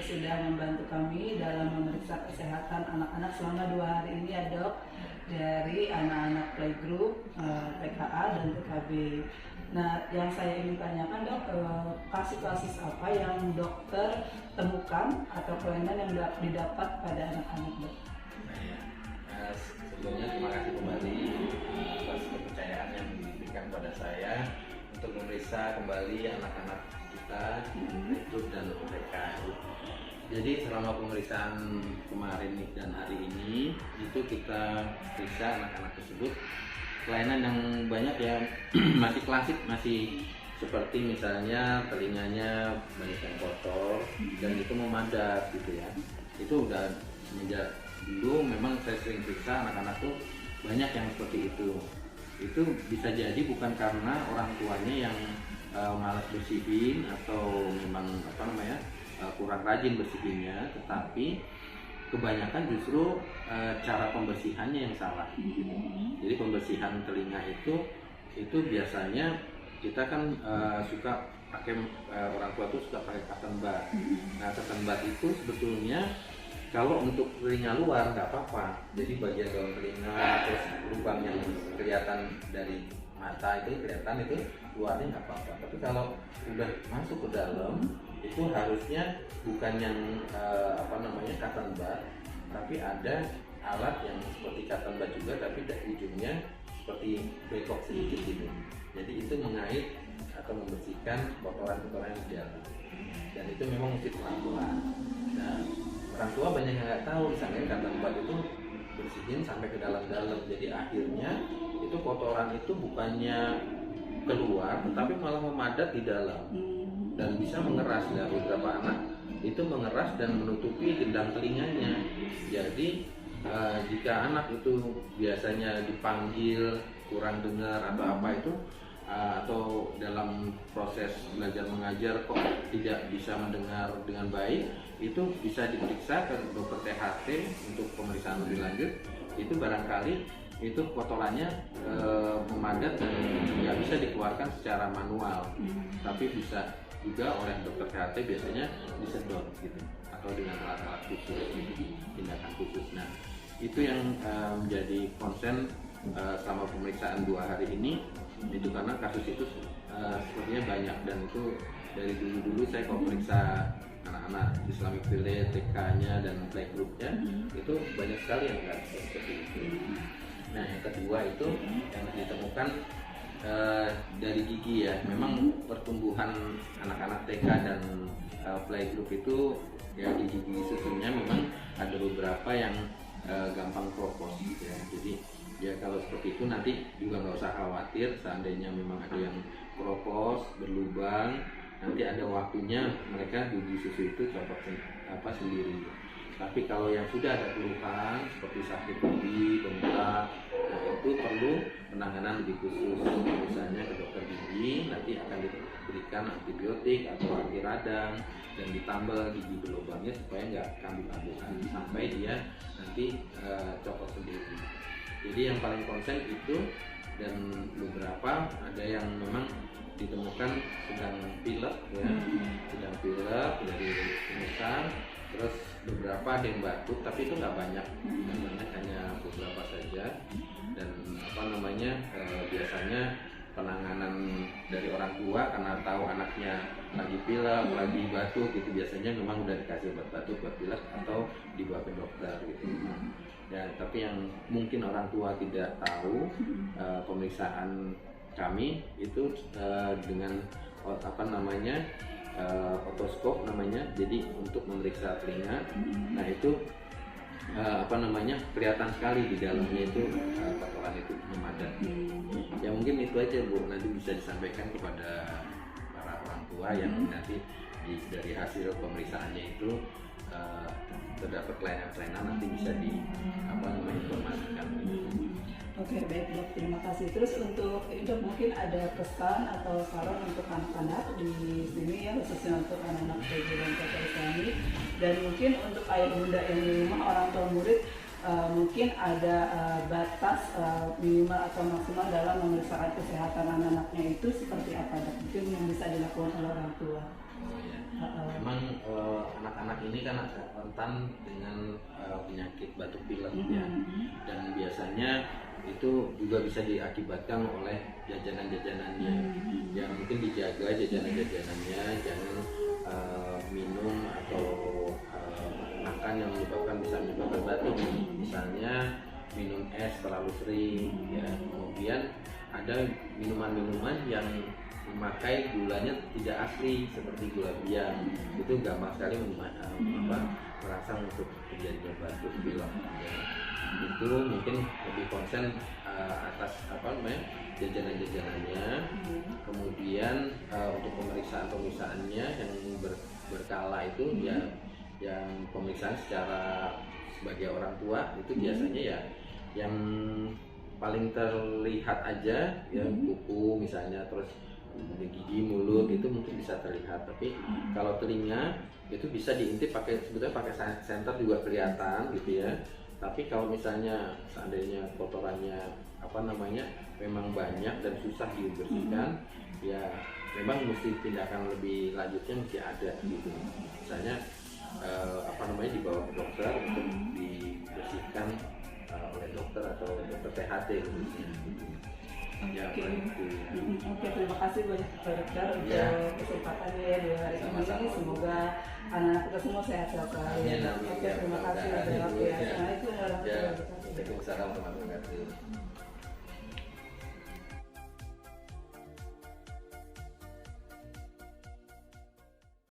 sudah membantu kami dalam memeriksa kesehatan anak-anak selama 2 hari ini ya dok, dari anak-anak playgroup, TKA dan TKB. Nah, yang saya ingin tanyakan dok, kasus-kasus apa yang dokter temukan atau kelainan yang didapat pada anak-anak dok? Sebelumnya terima kasih kembali atas kepercayaan yang diberikan pada saya untuk memeriksa kembali anak-anak kita playgroup dan TK. Jadi selama pemeriksaan kemarin dan hari ini itu kita periksa anak-anak tersebut kelainan yang banyak ya masih klasik, masih seperti misalnya telinganya banyak yang kotor dan itu memadat gitu ya. Itu udah semenjak dulu memang saya sering periksa anak-anak tuh banyak yang seperti itu. Itu bisa jadi bukan karena orang tuanya yang malas bersihin atau memang kurang rajin bersihinnya, tetapi kebanyakan justru cara pembersihannya yang salah. Jadi pembersihan telinga itu biasanya kita kan suka pakai orang tua tuh suka pakai cotton bud. Nah, cotton bud itu sebetulnya kalau untuk telinga luar nggak apa-apa. Jadi bagian dalam telinga terus lubang yang kelihatan dari mata itu kelihatan itu luarnya nggak apa-apa. Tapi kalau udah masuk ke dalam itu harusnya bukan yang cotton bud, tapi ada alat yang seperti cotton bud juga, tapi ujungnya seperti bengkok sedikit gitu. Jadi itu mengait atau membersihkan kotoran-kotoran yang di dalam. Dan itu memang mesti pelan-pelan. Nah, orang tua banyak yang nggak tahu, misalnya cotton bud itu bersihin sampai ke dalam-dalam. Jadi akhirnya itu kotoran itu bukannya keluar, tetapi malah memadat di dalam dan bisa mengeras. Ya, beberapa anak itu mengeras dan menutupi gendang telinganya. Jadi jika anak itu biasanya dipanggil kurang dengar atau apa itu atau dalam proses belajar mengajar kok tidak bisa mendengar dengan baik, itu bisa diperiksa ke dokter THT untuk pemeriksaan lebih lanjut. Itu barangkali itu kotorannya memadat dan nggak bisa dikeluarkan secara manual, tapi bisa juga oleh dokter THT biasanya disedot gitu atau dengan alat-alat khusus, tindakan khusus. Nah, itu yang menjadi konsen selama pemeriksaan 2 hari ini, itu karena kasus itu sepertinya banyak, dan itu dari dulu saya kalau periksa anak-anak Islamic Village, TK-nya dan playgroup-nya itu banyak sekali yang nggak seperti itu. Nah, yang kedua itu yang ditemukan dari gigi ya. Memang pertumbuhan anak-anak TK dan playgroup itu ya di gigi susunya memang ada beberapa yang gampang kropos ya. Jadi ya kalau seperti itu nanti juga nggak usah khawatir, seandainya memang ada yang kropos berlubang, nanti ada waktunya mereka gigi susu itu copot sendiri. Tapi kalau yang sudah ada keluhan seperti sakit gigi, bengkak, nah itu perlu penanganan lebih khusus, misalnya ke dokter gigi, nanti akan diberikan antibiotik atau anti radang dan ditambal gigi berlubangnya supaya nggak kambuh-kambuhan sampai dia nanti copot sendiri. Jadi yang paling konsen itu, dan beberapa ada yang memang ditemukan sedang pilek ya, sedang pilek dari pemesan, terus beberapa ada yang batuk, tapi itu nggak banyak, hanya beberapa saja. Dan biasanya penanganan dari orang tua karena tahu anaknya lagi pilek, lagi batuk gitu, biasanya memang udah dikasih obat batuk, buat pilek atau dibawa ke dokter gitu. Ya, tapi yang mungkin orang tua tidak tahu, pemeriksaan kami itu dengan otoskop namanya, jadi untuk memeriksa telinga. Nah itu kelihatan sekali di dalamnya itu kotoran itu memadat. Ya mungkin itu aja Bu, nanti bisa disampaikan kepada para orang tua yang nanti dari hasil pemeriksaannya itu terdapat kelainan-kelainan, nanti bisa informasikan. Oke, baik dok, terima kasih. Terus untuk dok, mungkin ada pesan atau saran untuk anak-anak di sini ya, khususnya untuk anak-anak PJ dan TK Islami, dan mungkin untuk ayah bunda yang di rumah, orang tua murid, mungkin ada batas minimal atau maksimal dalam memeriksakan kesehatan anak-anaknya itu seperti apa, Dok? Mungkin yang bisa dilakukan oleh orang tua. Oh ya. Memang anak-anak ini kan rentan dengan penyakit batuk pilek ya, dan biasanya itu juga bisa diakibatkan oleh jajanan-jajanannya. Yang mungkin dijaga jajanan-jajanannya, jangan minum atau makan yang bisa menyebabkan batuk. Misalnya minum es terlalu sering ya. Kemudian ada minuman-minuman yang memakai gulanya tidak asli seperti gula biang, itu gampang sekali merangsang untuk terjadinya batuk pilek ya. Itu mungkin lebih konsen atas jajanan-jajanannya. Kemudian untuk pemeriksaannya yang berkala itu ya, yang pemeriksaan secara sebagai orang tua itu biasanya ya yang paling terlihat aja ya, kuku misalnya, terus gigi, mulut itu mungkin bisa terlihat. Tapi kalau telinga itu bisa diintip sebetulnya pakai senter juga kelihatan gitu ya. Tapi kalau misalnya seandainya kotorannya memang banyak dan susah dibersihkan, ya memang mesti tindakan lebih lanjutnya mesti ada gitu. Misalnya dibawa ke dokter untuk dibersihkan oleh dokter atau dokter THT khususnya gitu. Ya, Oke, terima kasih banyak Dokter untuk kesempatannya ya di hari ini. Semoga anak-anak kita semua sehat-sehat selalu. Oke, terima kasih. Assalamualaikum warahmatullahi wabarakatuh. Waalaikumsalam warahmatullahi wabarakatuh.